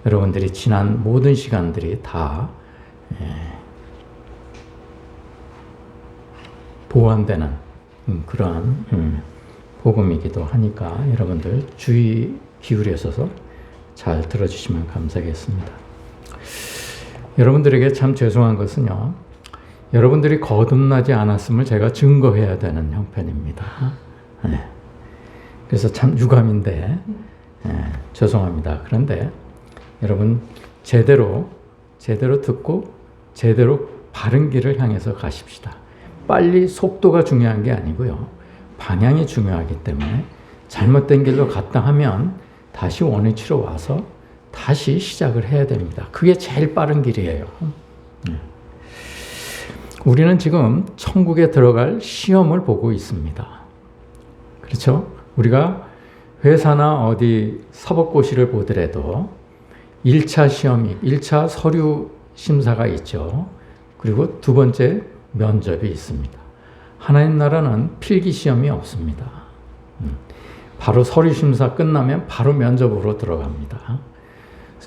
여러분들이 지난 모든 시간들이 다 보완되는 그러한 복음이기도 하니까 여러분들 주의 기울여서 잘 들어주시면 감사하겠습니다. 여러분들에게 참 죄송한 것은요, 여러분들이 거듭나지 않았음을 제가 증거해야 되는 형편입니다. 그래서 참 유감인데 죄송합니다. 그런데 여러분 제대로 듣고 제대로 바른 길을 향해서 가십시다. 빨리 속도가 중요한 게 아니고요, 방향이 중요하기 때문에 잘못된 길로 갔다 하면 다시 원위치로 와서 다시 시작을 해야 됩니다. 그게 제일 빠른 길이에요. 우리는 지금 천국에 들어갈 시험을 보고 있습니다. 그렇죠? 우리가 회사나 어디 사법고시를 보더라도 1차 시험이, 1차 서류 심사가 있죠. 그리고 두 번째 면접이 있습니다. 하나님 나라는 필기 시험이 없습니다. 바로 서류 심사 끝나면 바로 면접으로 들어갑니다.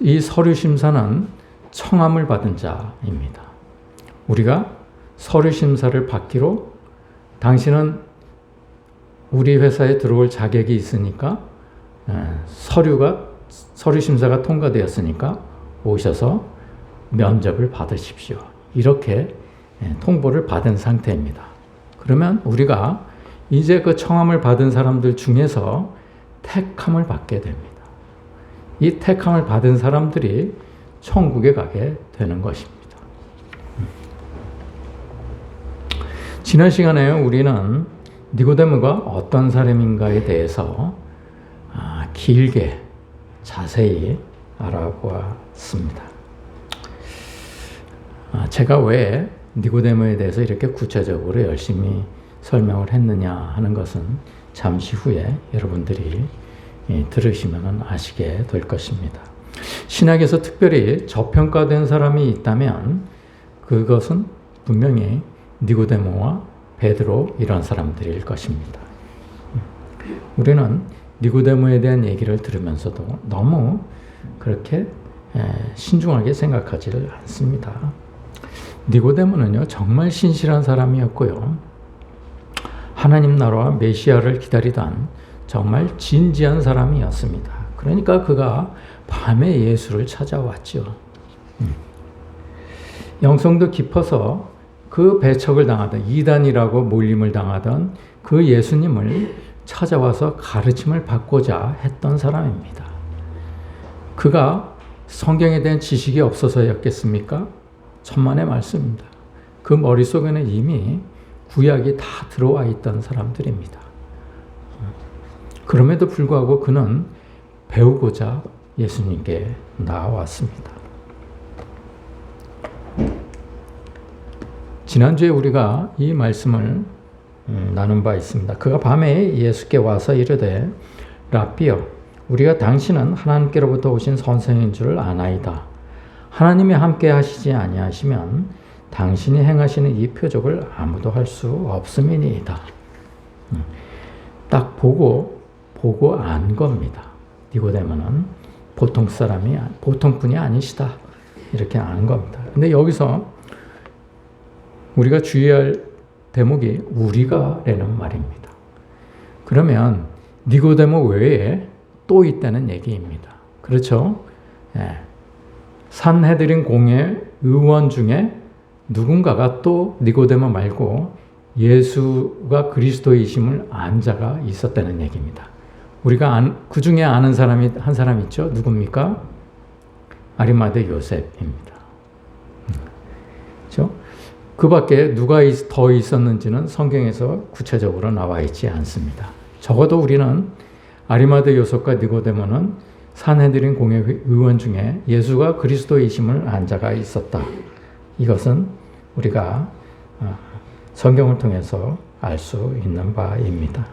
이 서류 심사는 청함을 받은 자입니다. 우리가 서류 심사를 받기로 당신은 우리 회사에 들어올 자격이 있으니까 서류 심사가 통과되었으니까 오셔서 면접을 받으십시오. 이렇게 통보를 받은 상태입니다. 그러면 우리가 이제 그 청함을 받은 사람들 중에서 택함을 받게 됩니다. 이 택함을 받은 사람들이 천국에 가게 되는 것입니다. 지난 시간에 우리는 니고데모가 어떤 사람인가에 대해서 길게 자세히 알아보았습니다. 제가 왜 니고데모에 대해서 이렇게 구체적으로 열심히 설명을 했느냐 하는 것은 잠시 후에 여러분들이 들으시면 아시게 될 것입니다. 신약에서 특별히 저평가된 사람이 있다면 그것은 분명히 니고데모와 베드로 이런 사람들일 것입니다. 우리는 니고데모에 대한 얘기를 들으면서도 너무 그렇게 신중하게 생각하지를 않습니다. 니고데모는요, 정말 신실한 사람이었고요, 하나님 나라와 메시아를 기다리던 정말 진지한 사람이었습니다. 그러니까 그가 밤에 예수를 찾아왔죠. 영성도 깊어서 그 배척을 당하던, 이단이라고 몰림을 당하던 그 예수님을 찾아와서 가르침을 받고자 했던 사람입니다. 그가 성경에 대한 지식이 없어서였겠습니까? 천만의 말씀입니다. 그 머릿속에는 이미 구약이 다 들어와 있던 사람들입니다. 그럼에도 불구하고 그는 배우고자 예수님께 나왔습니다. 지난주에 우리가 이 말씀을 나눈 바 있습니다. 그가 밤에 예수께 와서 이르되 라삐여, 우리가 당신은 하나님께로부터 오신 선생인 줄 아나이다. 하나님이 함께 하시지 아니하시면 당신이 행하시는 이 표적을 아무도 할 수 없음이니이다. 딱 보고 안 겁니다. 니고데모는 보통 분이 아니시다, 이렇게 아는 겁니다. 근데 여기서 우리가 주의할 대목이 우리가라는 말입니다. 그러면 니고데모 외에 또 있다는 얘기입니다. 그렇죠? 산헤드린 공회 의원 중에 누군가가 또 니고데모 말고 예수가 그리스도이심을 안 자가 있었다는 얘기입니다. 우리가 그 중에 아는 사람이 한 사람 있죠? 누굽니까? 아리마대 요셉입니다. 그렇죠? 그 밖에 누가 더 있었는지는 성경에서 구체적으로 나와 있지 않습니다. 적어도 우리는 아리마대 요셉과 니고데모는 산헤드린 공회 의원 중에 예수가 그리스도이심을 안 자가 있었다. 이것은 우리가 성경을 통해서 알 수 있는 바입니다.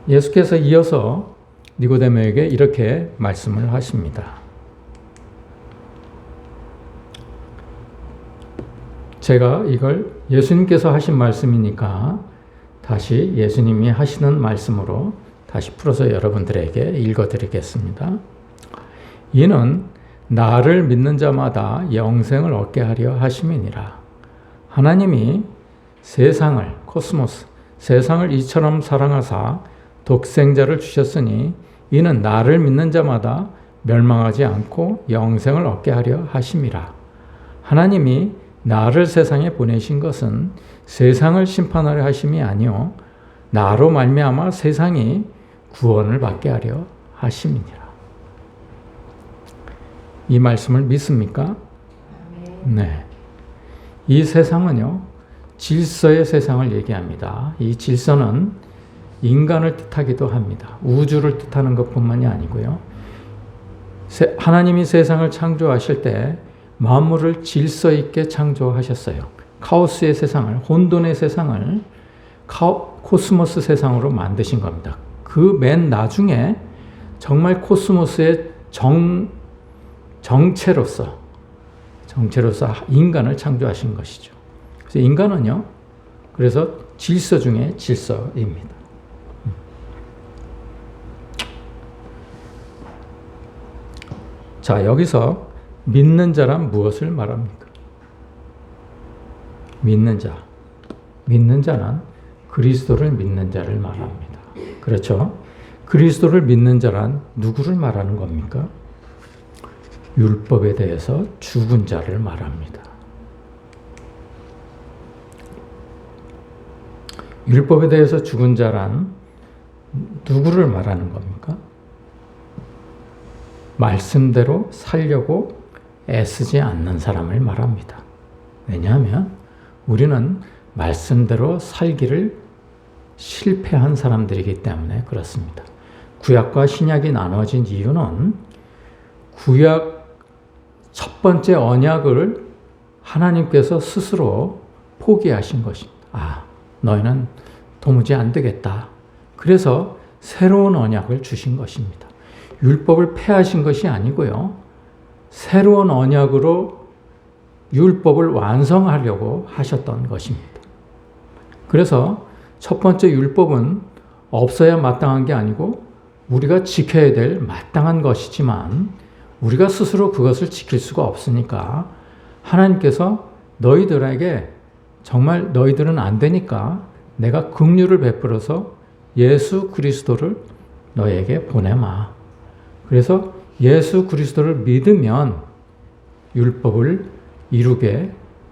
예수께서 이어서 니고데모에게 이렇게 말씀을 하십니다. 제가 이걸 예수님께서 하신 말씀이니까 다시 예수님이 하시는 말씀으로 다시 풀어서 여러분들에게 읽어드리겠습니다. 이는 나를 믿는 자마다 영생을 얻게 하려 하심이니라. 하나님이 세상을, 코스모스, 세상을 이처럼 사랑하사 독생자를 주셨으니 이는 나를 믿는 자마다 멸망하지 않고 영생을 얻게 하려 하심이라. 하나님이 나를 세상에 보내신 것은 세상을 심판하려 하심이 아니요 나로 말미암아 세상이 구원을 받게 하려 하심이니라. 이 말씀을 믿습니까? 네. 이 세상은요, 질서의 세상을 얘기합니다. 이 질서는 인간을 뜻하기도 합니다. 우주를 뜻하는 것뿐만이 아니고요. 하나님이 세상을 창조하실 때 만물을 질서 있게 창조하셨어요. 카오스의 세상을, 혼돈의 세상을 코스모스 세상으로 만드신 겁니다. 그 맨 나중에 정말 코스모스의 정체로서 인간을 창조하신 것이죠. 그래서 인간은요, 그래서 질서 중에 질서입니다. 자, 여기서 믿는 자란 무엇을 말합니까? 믿는 자. 믿는 자는 그리스도를 믿는 자를 말합니다. 그렇죠? 그리스도를 믿는 자란 누구를 말하는 겁니까? 율법에 대해서 죽은 자를 말합니다. 율법에 대해서 죽은 자란 누구를 말하는 겁니까? 말씀대로 살려고 애쓰지 않는 사람을 말합니다. 왜냐하면 우리는 말씀대로 살기를 실패한 사람들이기 때문에 그렇습니다. 구약과 신약이 나눠진 이유는 구약 첫 번째 언약을 하나님께서 스스로 포기하신 것입니다. 너희는 도무지 안 되겠다. 그래서 새로운 언약을 주신 것입니다. 율법을 폐하신 것이 아니고요. 새로운 언약으로 율법을 완성하려고 하셨던 것입니다. 그래서 첫 번째 율법은 없어야 마땅한 게 아니고 우리가 지켜야 될 마땅한 것이지만 우리가 스스로 그것을 지킬 수가 없으니까 하나님께서 너희들에게 정말 너희들은 안 되니까 내가 긍휼을 베풀어서 예수 그리스도를 너에게 보내마. 그래서 예수 그리스도를 믿으면 율법을 이루게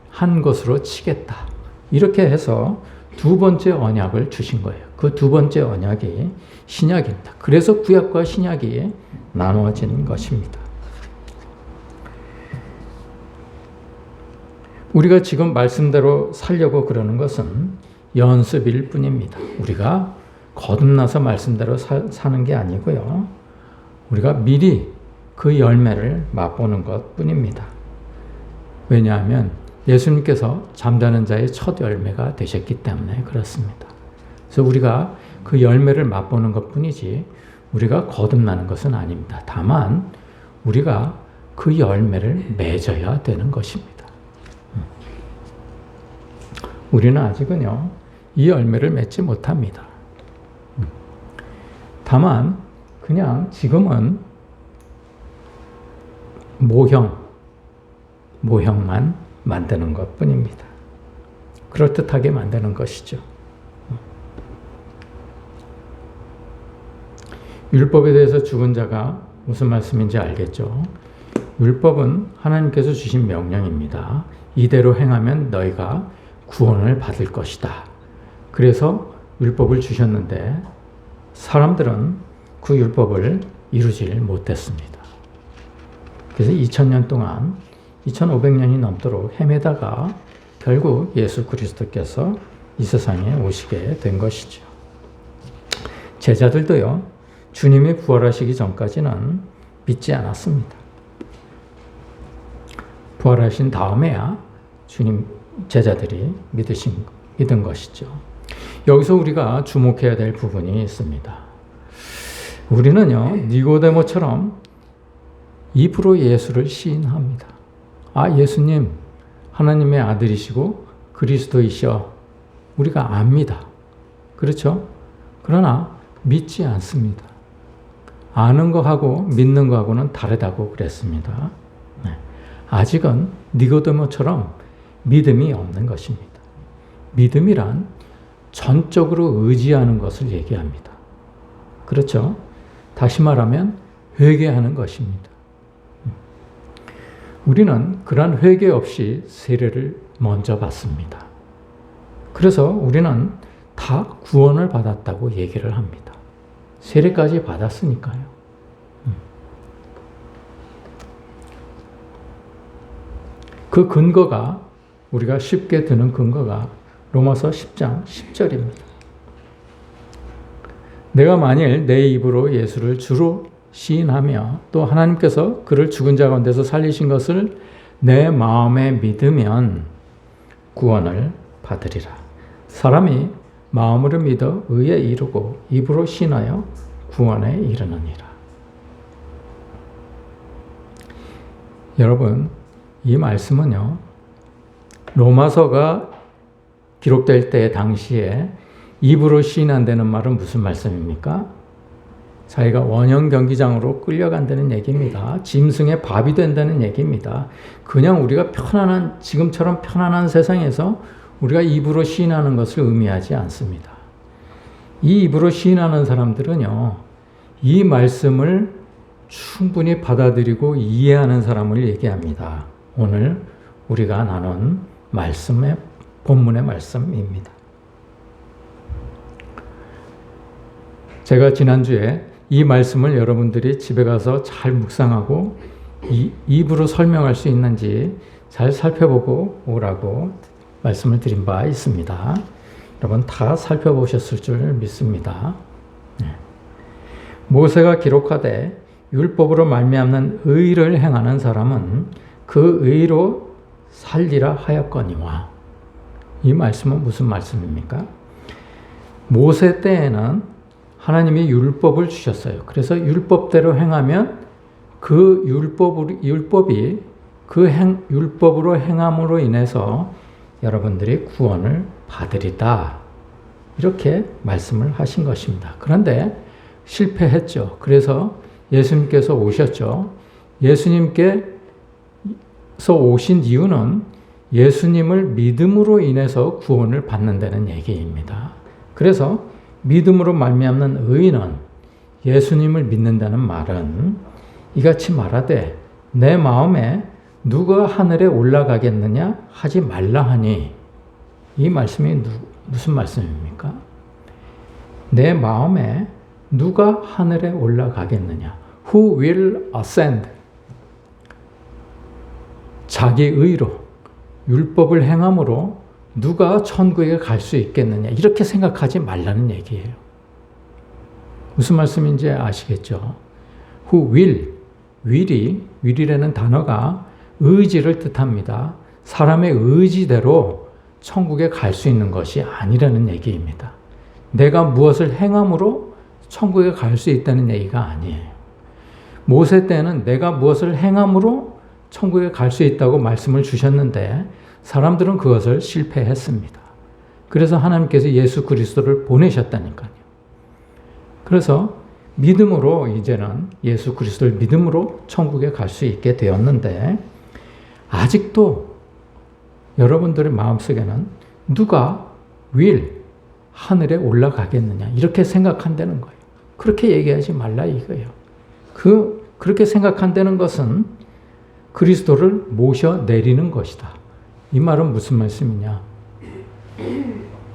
한 것으로 치겠다. 이렇게 해서 두 번째 언약을 주신 거예요. 그 두 번째 언약이 신약입니다. 그래서 구약과 신약이 나누어진 것입니다. 우리가 지금 말씀대로 살려고 그러는 것은 연습일 뿐입니다. 우리가 거듭나서 말씀대로 사는 게 아니고요. 우리가 미리 그 열매를 맛보는 것 뿐입니다. 왜냐하면 예수님께서 잠자는 자의 첫 열매가 되셨기 때문에 그렇습니다. 그래서 우리가 그 열매를 맛보는 것 뿐이지 우리가 거듭나는 것은 아닙니다. 다만 우리가 그 열매를 맺어야 되는 것입니다. 우리는 아직은요, 이 열매를 맺지 못합니다. 다만 그냥 지금은 모형만 만드는 것 뿐입니다. 그럴듯하게 만드는 것이죠. 율법에 대해서 죽은 자가 무슨 말씀인지 알겠죠? 율법은 하나님께서 주신 명령입니다. 이대로 행하면 너희가 구원을 받을 것이다. 그래서 율법을 주셨는데 사람들은 그 율법을 이루지를 못했습니다. 그래서 2000년 동안 2500년이 넘도록 헤매다가 결국 예수 그리스도께서 이 세상에 오시게 된 것이죠. 제자들도요, 주님이 부활하시기 전까지는 믿지 않았습니다. 부활하신 다음에야 주님 제자들이 믿은 것이죠. 여기서 우리가 주목해야 될 부분이 있습니다. 우리는요, 니고데모처럼 입으로 예수를 시인합니다. 예수님, 하나님의 아들이시고 그리스도이셔. 우리가 압니다. 그렇죠? 그러나 믿지 않습니다. 아는 거하고 믿는 거하고는 다르다고 그랬습니다. 네. 아직은 니고데모처럼 믿음이 없는 것입니다. 믿음이란 전적으로 의지하는 것을 얘기합니다. 그렇죠? 다시 말하면 회개하는 것입니다. 우리는 그러한 회개 없이 세례를 먼저 받습니다. 그래서 우리는 다 구원을 받았다고 얘기를 합니다. 세례까지 받았으니까요. 그 근거가, 우리가 쉽게 드는 근거가 로마서 10장 10절입니다. 내가 만일 내 입으로 예수를 주로 시인하며 또 하나님께서 그를 죽은 자 가운데서 살리신 것을 내 마음에 믿으면 구원을 받으리라. 사람이 마음으로 믿어 의에 이르고 입으로 시인하여 구원에 이르느니라. 여러분, 이 말씀은요, 로마서가 기록될 때 당시에 입으로 시인한다는 말은 무슨 말씀입니까? 자기가 원형 경기장으로 끌려간다는 얘기입니다. 짐승의 밥이 된다는 얘기입니다. 그냥 우리가 편안한, 지금처럼 편안한 세상에서 우리가 입으로 시인하는 것을 의미하지 않습니다. 이 입으로 시인하는 사람들은요, 이 말씀을 충분히 받아들이고 이해하는 사람을 얘기합니다. 오늘 우리가 나눈 말씀의 본문의 말씀입니다. 제가 지난주에 이 말씀을 여러분들이 집에 가서 잘 묵상하고 입으로 설명할 수 있는지 잘 살펴보고 오라고 말씀을 드린 바 있습니다. 여러분 다 살펴보셨을 줄 믿습니다. 모세가 기록하되 율법으로 말미암는 의를 행하는 사람은 그 의로 살리라 하였거니와. 이 말씀은 무슨 말씀입니까? 모세 때에는 하나님이 율법을 주셨어요. 그래서 율법대로 행하면 그 율법이 그 율법으로 행함으로 인해서 여러분들이 구원을 받으리다. 이렇게 말씀을 하신 것입니다. 그런데 실패했죠. 그래서 예수님께서 오셨죠. 예수님께서 오신 이유는 예수님을 믿음으로 인해서 구원을 받는다는 얘기입니다. 그래서 믿음으로 말미암는 의인은 예수님을 믿는다는 말은 이같이 말하되 내 마음에 누가 하늘에 올라가겠느냐 하지 말라 하니, 이 말씀이 무슨 말씀입니까? 내 마음에 누가 하늘에 올라가겠느냐. Who will ascend? 자기 의로 율법을 행함으로 누가 천국에 갈 수 있겠느냐, 이렇게 생각하지 말라는 얘기예요. 무슨 말씀인지 아시겠죠? Who will이라는 단어가 의지를 뜻합니다. 사람의 의지대로 천국에 갈 수 있는 것이 아니라는 얘기입니다. 내가 무엇을 행함으로 천국에 갈 수 있다는 얘기가 아니에요. 모세 때는 내가 무엇을 행함으로 천국에 갈 수 있다고 말씀을 주셨는데 사람들은 그것을 실패했습니다. 그래서 하나님께서 예수 그리스도를 보내셨다니까요. 그래서 믿음으로 이제는 예수 그리스도를 믿음으로 천국에 갈 수 있게 되었는데, 아직도 여러분들의 마음속에는 누가 하늘에 올라가겠느냐 이렇게 생각한다는 거예요. 그렇게 얘기하지 말라 이거예요. 그렇게 생각한다는 것은 그리스도를 모셔 내리는 것이다. 이 말은 무슨 말씀이냐?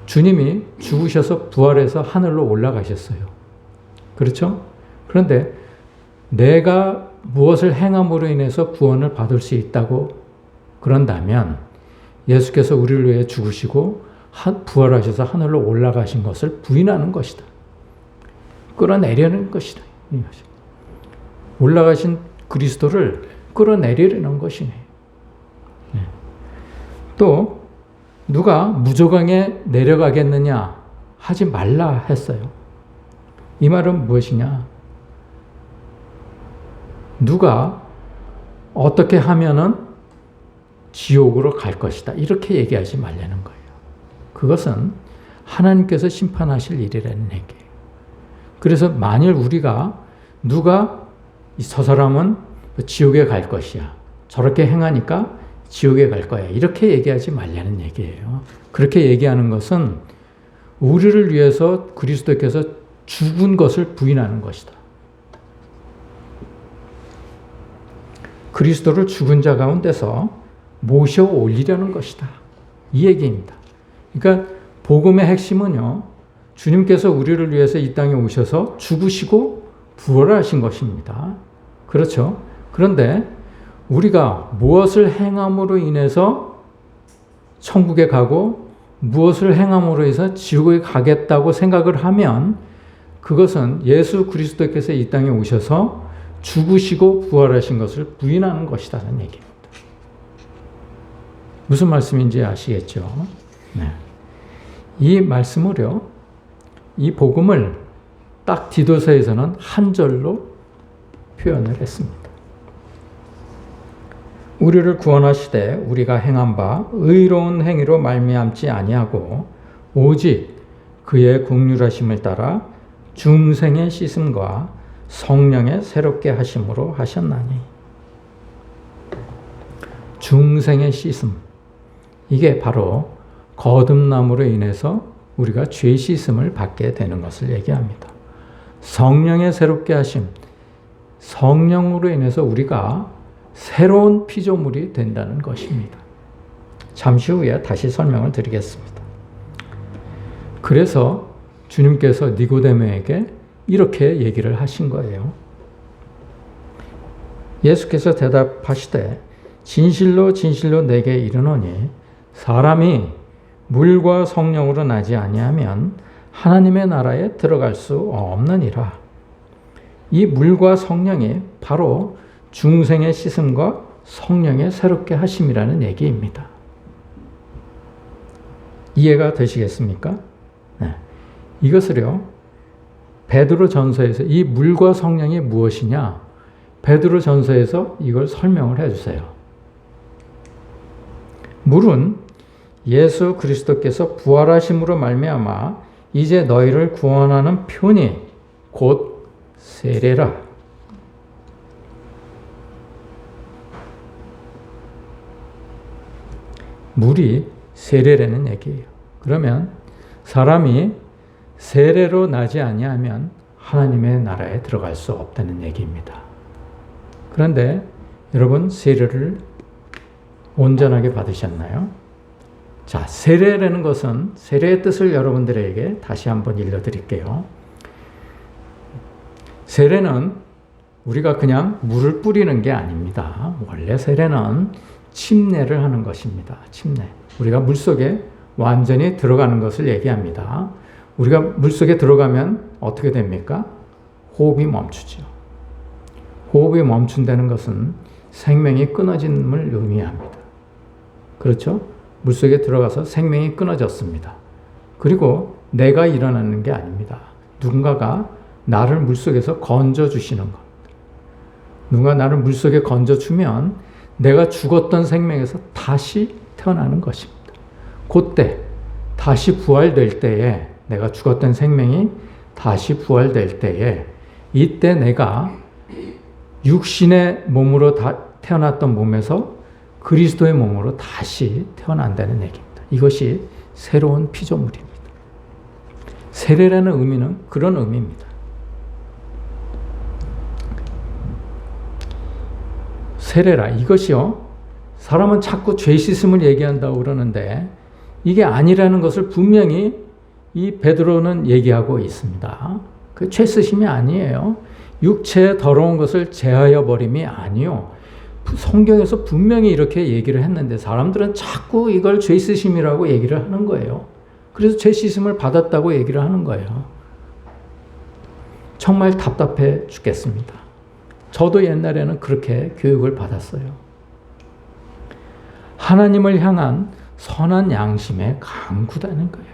주님이 죽으셔서 부활해서 하늘로 올라가셨어요. 그렇죠? 그런데 내가 무엇을 행함으로 인해서 구원을 받을 수 있다고 그런다면 예수께서 우리를 위해 죽으시고 부활하셔서 하늘로 올라가신 것을 부인하는 것이다. 끌어내려는 것이다. 올라가신 그리스도를 끌어내리려는 것이네. 또 누가 무조강에 내려가겠느냐 하지 말라 했어요. 이 말은 무엇이냐? 누가 어떻게 하면은 지옥으로 갈 것이다, 이렇게 얘기하지 말라는 거예요. 그것은 하나님께서 심판하실 일이라는 얘기예요. 그래서 만일 우리가 누가 저 사람은 지옥에 갈 것이야, 저렇게 행하니까 지옥에 갈 거야, 이렇게 얘기하지 말라는 얘기예요. 그렇게 얘기하는 것은 우리를 위해서 그리스도께서 죽은 것을 부인하는 것이다. 그리스도를 죽은 자 가운데서 모셔 올리려는 것이다. 이 얘기입니다. 그러니까 복음의 핵심은요, 주님께서 우리를 위해서 이 땅에 오셔서 죽으시고 부활하신 것입니다. 그렇죠? 그런데 우리가 무엇을 행함으로 인해서 천국에 가고 무엇을 행함으로 해서 지옥에 가겠다고 생각을 하면 그것은 예수 그리스도께서 이 땅에 오셔서 죽으시고 부활하신 것을 부인하는 것이라는 얘기입니다. 무슨 말씀인지 아시겠죠? 네. 이 말씀을요, 이 복음을 딱 디도서에서는 한 절로 표현을 했습니다. 우리를 구원하시되 우리가 행한 바 의로운 행위로 말미암지 아니하고 오직 그의 긍휼하심을 따라 중생의 씻음과 성령의 새롭게 하심으로 하셨나니. 중생의 씻음, 이게 바로 거듭남으로 인해서 우리가 죄 씻음을 받게 되는 것을 얘기합니다. 성령의 새롭게 하심, 성령으로 인해서 우리가 새로운 피조물이 된다는 것입니다. 잠시 후에 다시 설명을 드리겠습니다. 그래서 주님께서 니고데모에게 이렇게 얘기를 하신 거예요. 예수께서 대답하시되 진실로 진실로 내게 이르노니 사람이 물과 성령으로 나지 아니하면 하나님의 나라에 들어갈 수 없느니라. 이 물과 성령이 바로 중생의 씻음과 성령의 새롭게 하심이라는 얘기입니다. 이해가 되시겠습니까? 네. 이것을요, 베드로 전서에서 이 물과 성령이 무엇이냐? 베드로 전서에서 이걸 설명을 해주세요. 물은 예수 그리스도께서 부활하심으로 말미암아 이제 너희를 구원하는 표니 곧 세례라. 물이 세례라는 얘기예요. 그러면 사람이 세례로 나지 아니하면 하나님의 나라에 들어갈 수 없다는 얘기입니다. 그런데 여러분, 세례를 온전하게 받으셨나요? 자, 세례라는 것은, 세례의 뜻을 여러분들에게 다시 한번 일러드릴게요. 세례는 우리가 그냥 물을 뿌리는 게 아닙니다. 원래 세례는 침례를 하는 것입니다. 침례. 우리가 물속에 완전히 들어가는 것을 얘기합니다. 우리가 물속에 들어가면 어떻게 됩니까? 호흡이 멈추죠. 호흡이 멈춘다는 것은 생명이 끊어짐을 의미합니다. 그렇죠? 물속에 들어가서 생명이 끊어졌습니다. 그리고 내가 일어나는 게 아닙니다. 누군가가 나를 물속에서 건져주시는 겁니다. 누가 나를 물속에 건져주면 내가 죽었던 생명에서 다시 태어나는 것입니다. 그때 다시 부활될 때에, 내가 죽었던 생명이 다시 부활될 때에, 이때 내가 육신의 몸으로 태어났던 몸에서 그리스도의 몸으로 다시 태어난다는 얘기입니다. 이것이 새로운 피조물입니다. 세례라는 의미는 그런 의미입니다. 세례라, 이것이요, 사람은 자꾸 죄 씻음을 얘기한다고 그러는데 이게 아니라는 것을 분명히 이 베드로는 얘기하고 있습니다. 그 죄 씻음이 아니에요. 육체의 더러운 것을 제하여 버림이 아니요. 성경에서 분명히 이렇게 얘기를 했는데 사람들은 자꾸 이걸 죄 씻음이라고 얘기를 하는 거예요. 그래서 죄 씻음을 받았다고 얘기를 하는 거예요. 정말 답답해 죽겠습니다. 저도 옛날에는 그렇게 교육을 받았어요. 하나님을 향한 선한 양심의 강구라는 거예요.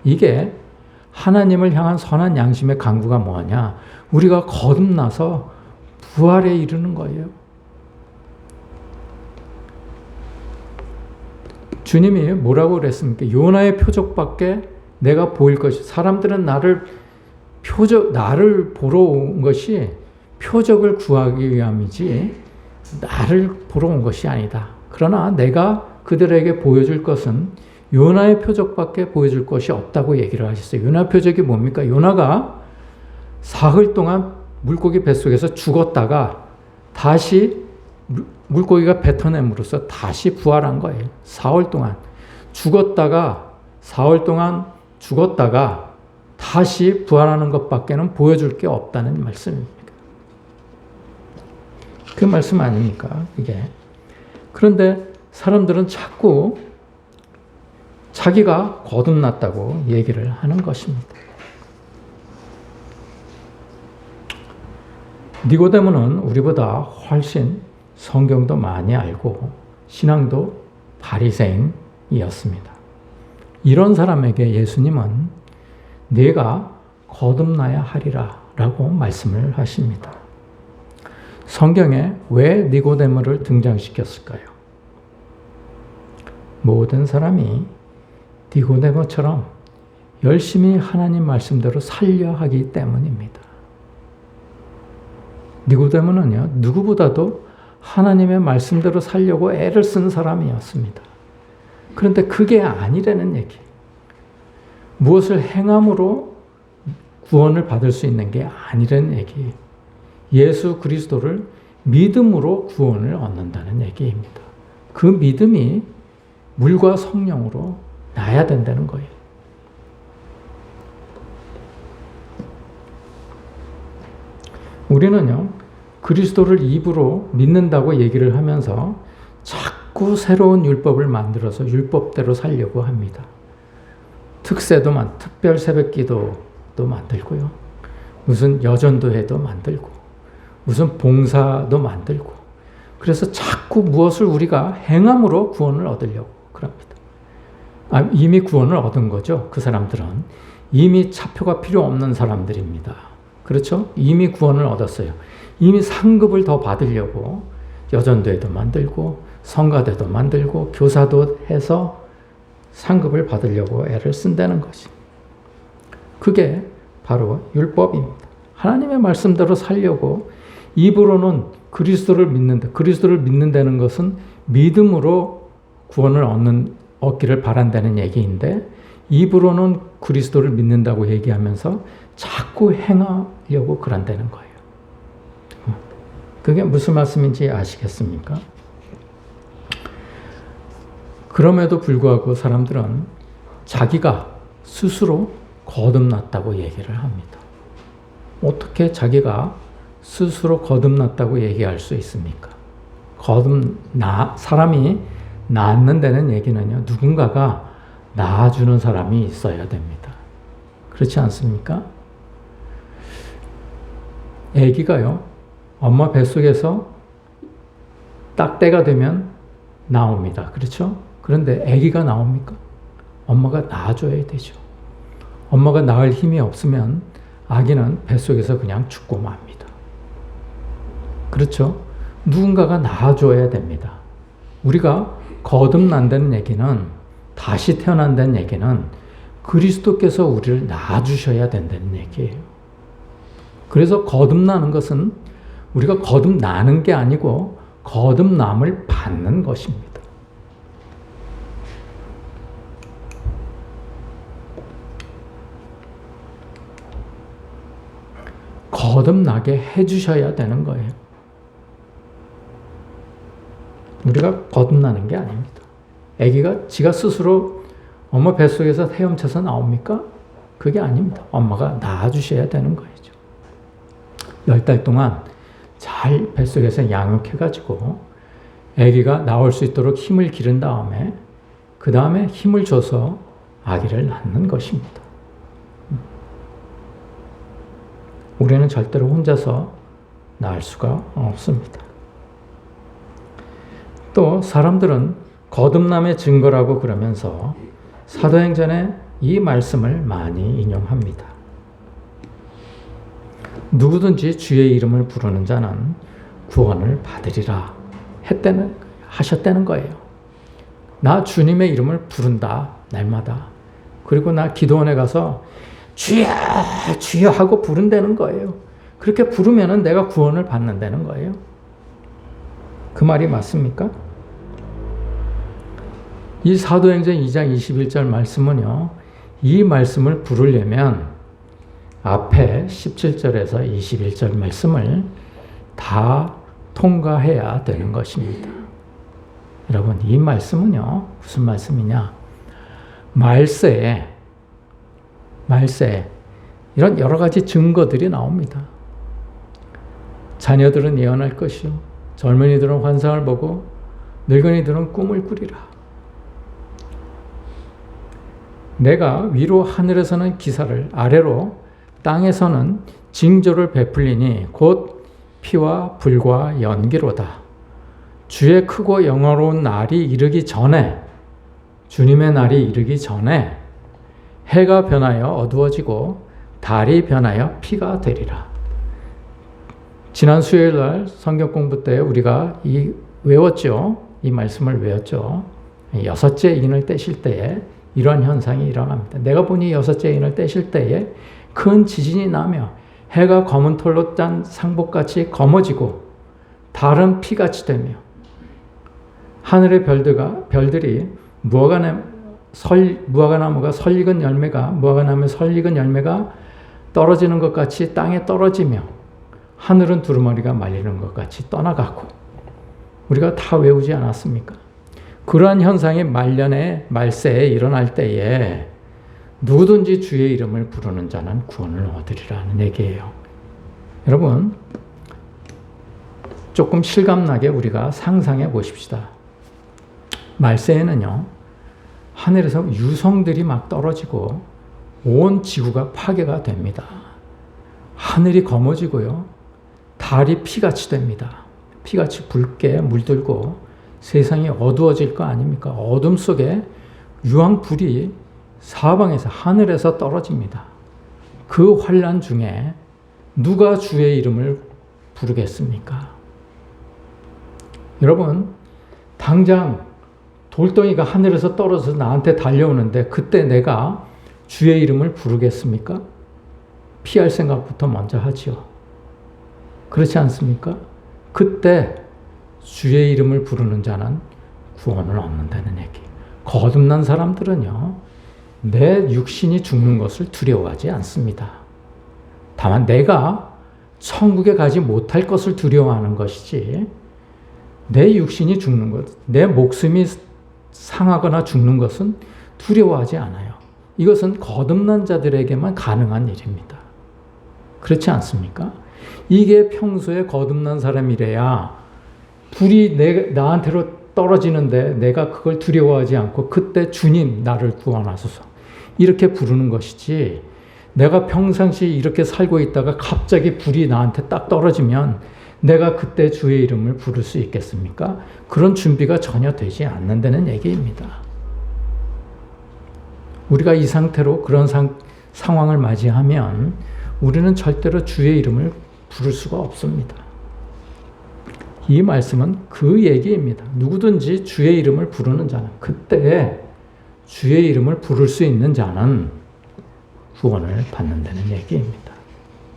이게 하나님을 향한 선한 양심의 강구가 뭐냐? 우리가 거듭나서 부활에 이르는 거예요. 주님이 뭐라고 그랬습니까? 요나의 표적밖에 내가 보일 것이, 사람들은 나를 나를 보러 온 것이 표적을 구하기 위함이지 나를 보러 온 것이 아니다. 그러나 내가 그들에게 보여줄 것은 요나의 표적밖에 보여줄 것이 없다고 얘기를 하셨어요. 요나 표적이 뭡니까? 요나가 사흘 동안 물고기 뱃속에서 죽었다가 다시 물고기가 뱉어냄으로써 다시 부활한 거예요. 사흘 동안 죽었다가 다시 부활하는 것밖에는 보여줄 게 없다는 말씀입니다. 그 말씀 아닙니까? 이게. 그런데 사람들은 자꾸 자기가 거듭났다고 얘기를 하는 것입니다. 니고데모는 우리보다 훨씬 성경도 많이 알고 신앙도 바리새인이었습니다. 이런 사람에게 예수님은 네가 거듭나야 하리라 라고 말씀을 하십니다. 성경에 왜 니고데모를 등장시켰을까요? 모든 사람이 니고데모처럼 열심히 하나님 말씀대로 살려 하기 때문입니다. 니고데모는요, 누구보다도 하나님의 말씀대로 살려고 애를 쓴 사람이었습니다. 그런데 그게 아니라는 얘기. 무엇을 행함으로 구원을 받을 수 있는 게 아니라는 얘기. 예수 그리스도를 믿음으로 구원을 얻는다는 얘기입니다. 그 믿음이 물과 성령으로 나야 된다는 거예요. 우리는요, 그리스도를 입으로 믿는다고 얘기를 하면서 자꾸 새로운 율법을 만들어서 율법대로 살려고 합니다. 특별 새벽 기도도 만들고요. 무슨 여전도회도 만들고, 무슨 봉사도 만들고, 그래서 자꾸 무엇을 우리가 행함으로 구원을 얻으려고 그럽니다. 이미 구원을 얻은 거죠. 그 사람들은. 이미 차표가 필요 없는 사람들입니다. 그렇죠? 이미 구원을 얻었어요. 이미 상급을 더 받으려고 여전도회도 만들고 성가대도 만들고 교사도 해서 상급을 받으려고 애를 쓴다는 것이. 그게 바로 율법입니다. 하나님의 말씀대로 살려고 입으로는 그리스도를 믿는다는 것은 믿음으로 구원을 얻기를 바란다는 얘기인데 입으로는 그리스도를 믿는다고 얘기하면서 자꾸 행하려고 그런다는 거예요. 그게 무슨 말씀인지 아시겠습니까? 그럼에도 불구하고 사람들은 자기가 스스로 거듭났다고 얘기를 합니다. 어떻게 자기가 스스로 거듭났다고 얘기할 수 있습니까? 사람이 낫는다는 얘기는요, 누군가가 낳아주는 사람이 있어야 됩니다. 그렇지 않습니까? 아기가요, 엄마 뱃속에서 딱 때가 되면 나옵니다. 그렇죠? 그런데 아기가 나옵니까? 엄마가 낳아줘야 되죠. 엄마가 낳을 힘이 없으면 아기는 뱃속에서 그냥 죽고 맙니다. 그렇죠? 누군가가 낳아줘야 됩니다. 우리가 거듭난다는 얘기는, 다시 태어난다는 얘기는 그리스도께서 우리를 낳아주셔야 된다는 얘기예요. 그래서 거듭나는 것은 우리가 거듭나는 게 아니고 거듭남을 받는 것입니다. 거듭나게 해주셔야 되는 거예요. 우리가 거듭나는 게 아닙니다. 아기가 지가 스스로 엄마 뱃속에서 헤엄쳐서 나옵니까? 그게 아닙니다. 엄마가 낳아주셔야 되는 거죠. 10달 동안 잘 뱃속에서 양육해가지고 아기가 나올 수 있도록 힘을 기른 다음에 그 다음에 힘을 줘서 아기를 낳는 것입니다. 우리는 절대로 혼자서 낳을 수가 없습니다. 또 사람들은 거듭남의 증거라고 그러면서 사도행전에 이 말씀을 많이 인용합니다. 누구든지 주의 이름을 부르는 자는 구원을 받으리라 하셨다는 거예요. 나 주님의 이름을 부른다, 날마다. 그리고 나 기도원에 가서 주여 주여 하고 부른다는 거예요. 그렇게 부르면 내가 구원을 받는다는 거예요. 그 말이 맞습니까? 이 사도행전 2장 21절 말씀은요, 이 말씀을 부르려면 앞에 17절에서 21절 말씀을 다 통과해야 되는 것입니다. 여러분, 이 말씀은요, 무슨 말씀이냐? 말세에 이런 여러 가지 증거들이 나옵니다. 자녀들은 예언할 것이요, 젊은이들은 환상을 보고 늙은이들은 꿈을 꾸리라. 내가 위로 하늘에서는 기사를, 아래로 땅에서는 징조를 베풀리니 곧 피와 불과 연기로다. 주의 크고 영화로운 날이 이르기 전에, 주님의 날이 이르기 전에 해가 변하여 어두워지고 달이 변하여 피가 되리라. 지난 수요일 날 성경 공부 때 우리가 외웠죠. 이 말씀을 외웠죠. 여섯째 인을 떼실 때에 이러한 현상이 일어납니다. 내가 보니 여섯째 인을 떼실 때에 큰 지진이 나며 해가 검은 털로 짠 상복같이 검어지고 달은 피같이 되며 하늘의 별들이 무화과나무에 설익은 열매가 떨어지는 것 같이 땅에 떨어지며 하늘은 두루마리가 말리는 것 같이 떠나가고, 우리가 다 외우지 않았습니까? 그러한 현상이 말세에 일어날 때에 누구든지 주의 이름을 부르는 자는 구원을 얻으리라는 얘기예요. 여러분, 조금 실감나게 우리가 상상해 보십시다. 말세에는요, 하늘에서 유성들이 막 떨어지고 온 지구가 파괴가 됩니다. 하늘이 검어지고요, 달이 피같이 됩니다. 피같이 붉게 물들고 세상이 어두워질 거 아닙니까? 어둠 속에 유황불이 사방에서 하늘에서 떨어집니다. 그 환난 중에 누가 주의 이름을 부르겠습니까? 여러분, 당장 돌덩이가 하늘에서 떨어져서 나한테 달려오는데 그때 내가 주의 이름을 부르겠습니까? 피할 생각부터 먼저 하지요. 그렇지 않습니까? 그때 주의 이름을 부르는 자는 구원을 얻는다는 얘기. 거듭난 사람들은요, 내 육신이 죽는 것을 두려워하지 않습니다. 다만 내가 천국에 가지 못할 것을 두려워하는 것이지, 내 육신이 죽는 것, 내 목숨이 상하거나 죽는 것은 두려워하지 않아요. 이것은 거듭난 자들에게만 가능한 일입니다. 그렇지 않습니까? 이게 평소에 거듭난 사람이래야 불이 나한테로 떨어지는데 내가 그걸 두려워하지 않고 그때 주님 나를 구원하소서 이렇게 부르는 것이지, 내가 평상시 이렇게 살고 있다가 갑자기 불이 나한테 딱 떨어지면 내가 그때 주의 이름을 부를 수 있겠습니까? 그런 준비가 전혀 되지 않는다는 얘기입니다. 우리가 이 상태로 그런 상황을 맞이하면 우리는 절대로 주의 이름을 부를 수가 없습니다. 이 말씀은 그 얘기입니다. 누구든지 주의 이름을 부르는 자는, 그때 주의 이름을 부를 수 있는 자는 구원을 받는다는 얘기입니다.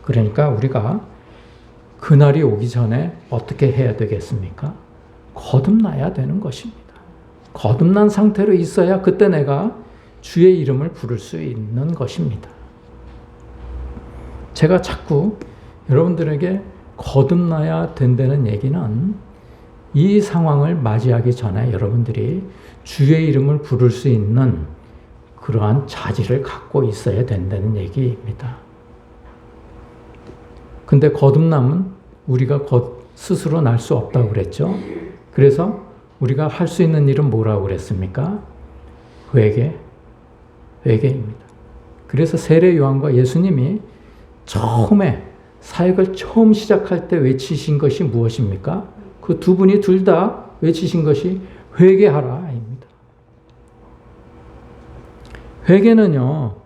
그러니까 우리가 그날이 오기 전에 어떻게 해야 되겠습니까? 거듭나야 되는 것입니다. 거듭난 상태로 있어야 그때 내가 주의 이름을 부를 수 있는 것입니다. 제가 자꾸 여러분들에게 거듭나야 된다는 얘기는 이 상황을 맞이하기 전에 여러분들이 주의 이름을 부를 수 있는 그러한 자질을 갖고 있어야 된다는 얘기입니다. 근데 거듭남은 우리가 스스로 날 수 없다고 그랬죠. 그래서 우리가 할 수 있는 일은 뭐라고 그랬습니까? 회개입니다. 그래서 세례 요한과 예수님이 처음에 사역을 처음 시작할 때 외치신 것이 무엇입니까? 그 두 분이 둘 다 외치신 것이 회개하라입니다. 회개는요,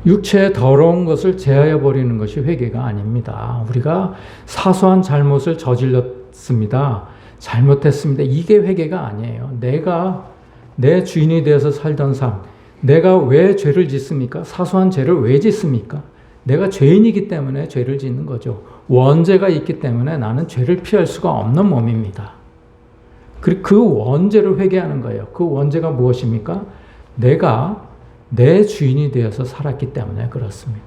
육체의 더러운 것을 제하여 버리는 것이 회개가 아닙니다. 우리가 사소한 잘못을 저질렀습니다. 잘못했습니다. 이게 회개가 아니에요. 내가 내 주인이 되어서 살던 삶, 내가 왜 죄를 짓습니까? 사소한 죄를 왜 짓습니까? 내가 죄인이기 때문에 죄를 짓는 거죠. 원죄가 있기 때문에 나는 죄를 피할 수가 없는 몸입니다. 그 원죄를 회개하는 거예요. 그 원죄가 무엇입니까? 내가 내 주인이 되어서 살았기 때문에 그렇습니다.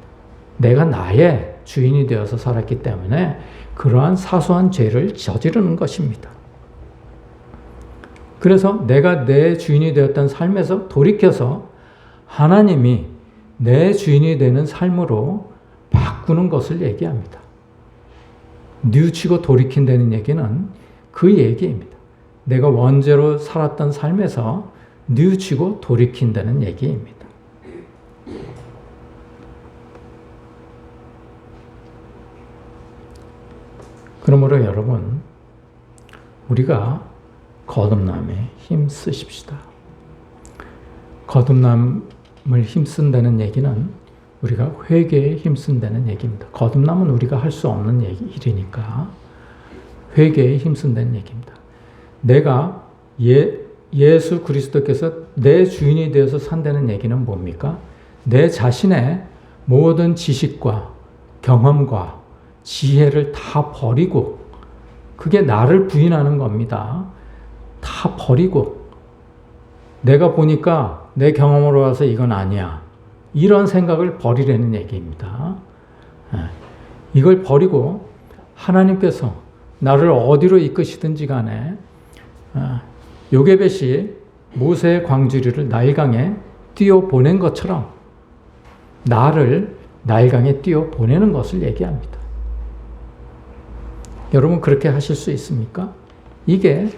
내가 나의 주인이 되어서 살았기 때문에 그러한 사소한 죄를 저지르는 것입니다. 그래서 내가 내 주인이 되었던 삶에서 돌이켜서 하나님이 내 주인이 되는 삶으로 바꾸는 것을 얘기합니다. 뉘우치고 돌이킨다는 얘기는 그 얘기입니다. 내가 원죄로 살았던 삶에서 뉘우치고 돌이킨다는 얘기입니다. 그러므로 여러분, 우리가 거듭남에 힘쓰십시다. 거듭남을 힘쓴다는 얘기는 우리가 회개에 힘쓴다는 얘기입니다. 거듭남은 우리가 할 수 없는 일이니까 회개에 힘쓴다는 얘기입니다. 내가 예수 그리스도께서 내 주인이 되어서 산다는 얘기는 뭡니까? 내 자신의 모든 지식과 경험과 지혜를 다 버리고, 그게 나를 부인하는 겁니다. 다 버리고, 내가 보니까 내 경험으로 와서 이건 아니야, 이런 생각을 버리라는 얘기입니다. 이걸 버리고 하나님께서 나를 어디로 이끄시든지 간에 요게벳이 모세의 광주리를 나일강에 띄워보낸 것처럼 나를 나일강에 띄워보내는 것을 얘기합니다. 여러분, 그렇게 하실 수 있습니까? 이게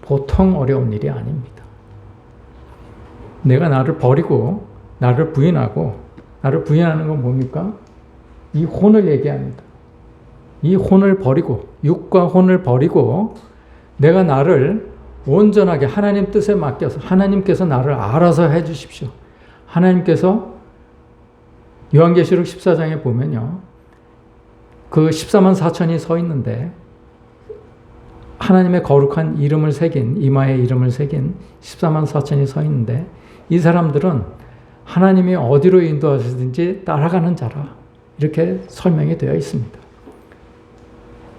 보통 어려운 일이 아닙니다. 내가 나를 버리고 나를 부인하고, 나를 부인하는 건 뭡니까? 이 혼을 얘기합니다. 이 혼을 버리고, 육과 혼을 버리고 내가 나를 온전하게 하나님 뜻에 맡겨서 하나님께서 나를 알아서 해주십시오. 하나님께서 요한계시록 14장에 보면요, 그 14만 4천이 서 있는데 하나님의 거룩한 이름을 새긴, 이마에 이름을 새긴 14만 4천이 서 있는데 이 사람들은 하나님이 어디로 인도하시든지 따라가는 자라, 이렇게 설명이 되어 있습니다.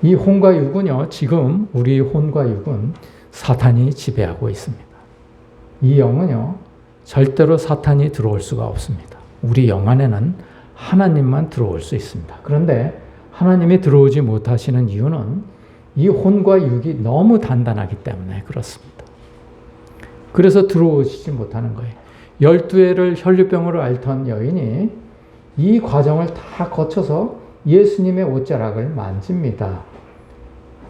이 혼과 육은요, 지금 우리 혼과 육은 사탄이 지배하고 있습니다. 이 영은요, 절대로 사탄이 들어올 수가 없습니다. 우리 영 안에는 하나님만 들어올 수 있습니다. 그런데 하나님이 들어오지 못하시는 이유는 이 혼과 육이 너무 단단하기 때문에 그렇습니다. 그래서 들어오시지 못하는 거예요. 12회를 혈류병으로 앓던 여인이 이 과정을 다 거쳐서 예수님의 옷자락을 만집니다.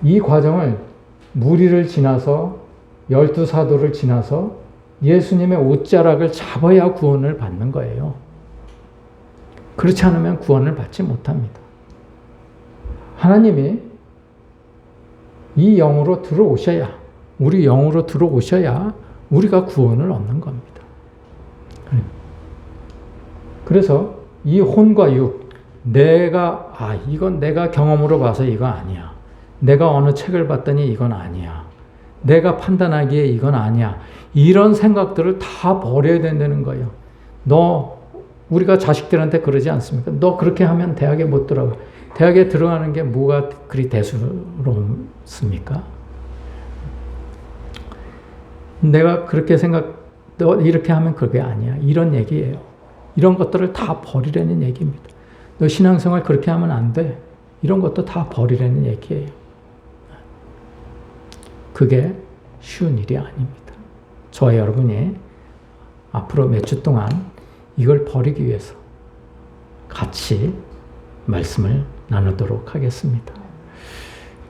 이 과정을 무리를 지나서 12사도를 지나서 예수님의 옷자락을 잡아야 구원을 받는 거예요. 그렇지 않으면 구원을 받지 못합니다. 하나님이 이 영으로 들어오셔야, 우리 영으로 들어오셔야 우리가 구원을 얻는 겁니다. 그래서 이 혼과 육, 이건 내가 경험으로 봐서 이거 아니야. 내가 어느 책을 봤더니 이건 아니야. 내가 판단하기에 이건 아니야. 이런 생각들을 다 버려야 된다는 거예요. 우리가 자식들한테 그러지 않습니까? 너 그렇게 하면 대학에 못 들어가. 대학에 들어가는 게 뭐가 그리 대수롭습니까? 내가 그렇게 너 이렇게 하면 그게 아니야. 이런 얘기예요. 이런 것들을 다 버리라는 얘기입니다. 너 신앙생활 그렇게 하면 안 돼. 이런 것도 다 버리라는 얘기예요. 그게 쉬운 일이 아닙니다. 저와 여러분이 앞으로 몇 주 동안 이걸 버리기 위해서 같이 말씀을 나누도록 하겠습니다.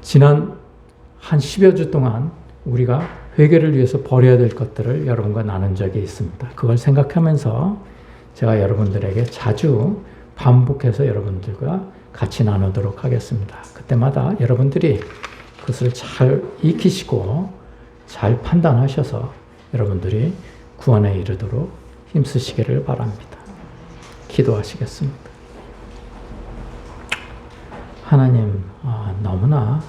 지난 한 10여 주 동안 우리가 회개를 위해서 버려야 될 것들을 여러분과 나눈 적이 있습니다. 그걸 생각하면서 제가 여러분들에게 자주 반복해서 여러분들과 같이 나누도록 하겠습니다. 그때마다 여러분들이 그것을 잘 익히시고 잘 판단하셔서 여러분들이 구원에 이르도록 힘쓰시기를 바랍니다. 기도하시겠습니다. 하나님, 너무나